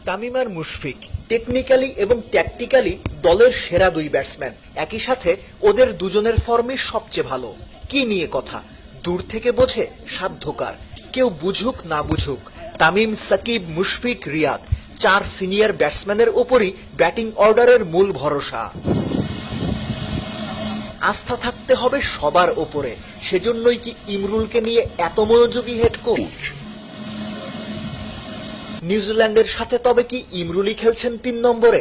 তামিম আর Mushfiq technically এবং tactically দলের সেরা দুই ব্যাটসম্যান, একই সাথে ওদের দুজনের ফর্মই সবচেয়ে ভালো। কি নিয়ে কথা, দূর থেকে বোঝে সাধ্যকার। কেউ বুঝুক না বুঝুক, তামিম, সাকিব, মুশফিক, রিয়াদ চার সিনিয়র ব্যাটসম্যানের ওপরই ব্যাটিং অর্ডারের মূল ভরসা। আস্থা থাকতে হবে সবার ওপরে। সেজন্যই কি ইমরুলকে নিয়ে এত মনোযোগী হেড কোচ? নিউজিল্যান্ডের সাথে তবে কি ইমরুলই খেলছেন ৩ নম্বরে?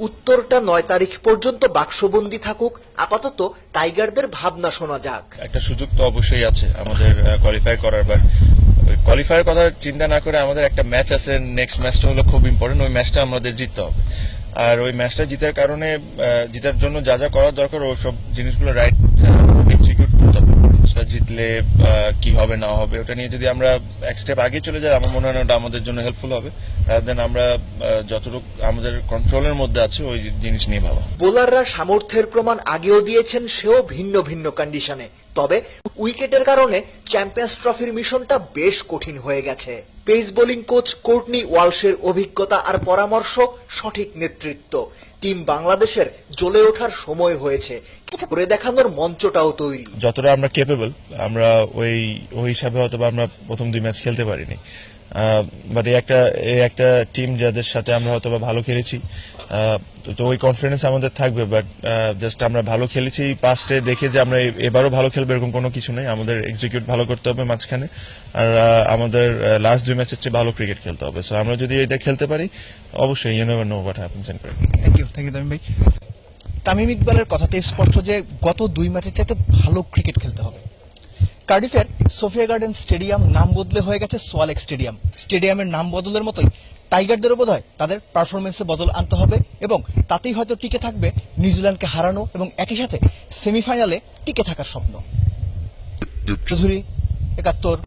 উত্তরটা ৯ তারিখ পর্যন্ত বাক্সবন্দি থাকুক। আপাতত টাইগারদের ভাবনা শোনা যাক। একটা সুযোগ তো অবশ্যই আছে আমাদের কোয়ালিফাই করার, বাট কোয়ালিফাইয়ের কথা চিন্তা না করে আমাদের একটা ম্যাচ আছে, নেক্সট ম্যাচটা হলো খুব ইম্পর্টেন্ট। ওই ম্যাচটা আমাদের জিততে হবে, আর ওই ম্যাচটা জিতার কারণে জিতার জন্য যা যা করার দরকার ওই সব জিনিসগুলো রাইট এক্সিকিউট করতে হবে। জিতলে কি হবে না হবে ওটা নিয়ে যদি আমরা এক স্টেপ আগে চলে যাই, আমার মনে হয় ওটা আমাদের জন্য হেল্পফুল হবে, দেন আমরা যতটুকু আমাদের কন্ট্রোলের মধ্যে আছে ওই জিনিস নিয়ে ভাবা। বোলাররা সামর্থ্যের প্রমাণ আগেও দিয়েছেন, সেও ভিন্ন ভিন্ন কন্ডিশনে। তবে উইকেটের কারণে চ্যাম্পিয়ন্স ট্রফির মিশনটা বেশ কঠিন হয়ে গেছে। পেস বোলিং কোচ কোর্টনি ওয়ালশের অভিজ্ঞতা আর পরামর্শ, সঠিক নেতৃত্ব, টিম বাংলাদেশের জ্বলে ওঠার সময় হয়েছে। করে দেখানোর মঞ্চটাও তৈরি। যতটা আমরা ক্যাপেবল, আমরা ওই হিসাবে হয়তো আমরা প্রথম 2 ম্যাচ খেলতে পারিনি, বাট এই একটা টিম যাদের সাথে আমরা হয়তো ভালো খেলেছি, তো ওই কনফিডেন্স আমাদের থাকবে। বাট জাস্ট আমরা ভালো খেলেছি পাস্টে, দেখে যে আমরা এবারও ভালো খেলবো এরকম কোনো কিছু নেই। আমাদের এক্সিকিউট ভালো করতে হবে মাঝখানে, আর আমাদের লাস্ট 2 ম্যাচের চেয়ে ভালো ক্রিকেট খেলতে হবে। সো আমরা যদি এটা খেলতে পারি, অবশ্যই you never know what happens in cricket. Thank you Tamim ভাই। তামিম ইকবালের কথাতে স্পষ্ট যে গত 2 ম্যাচের চাইতে ভালো ক্রিকেট খেলতে হবে। কার্ডিফের সোফিয়া গার্ডেন স্টেডিয়াম নাম বদলে হয়ে গেছে সোয়ালেক স্টেডিয়াম। স্টেডিয়ামের নাম বদলের মতোই টাইগারদেরও বোধ হয় তাদের পারফরমেন্সে বদল আনতে হবে, এবং তাতেই হয়তো টিকে থাকবে নিউজিল্যান্ডকে হারানো এবং একই সাথে সেমিফাইনালে টিকে থাকার স্বপ্ন। চৌধুরী, ৭১।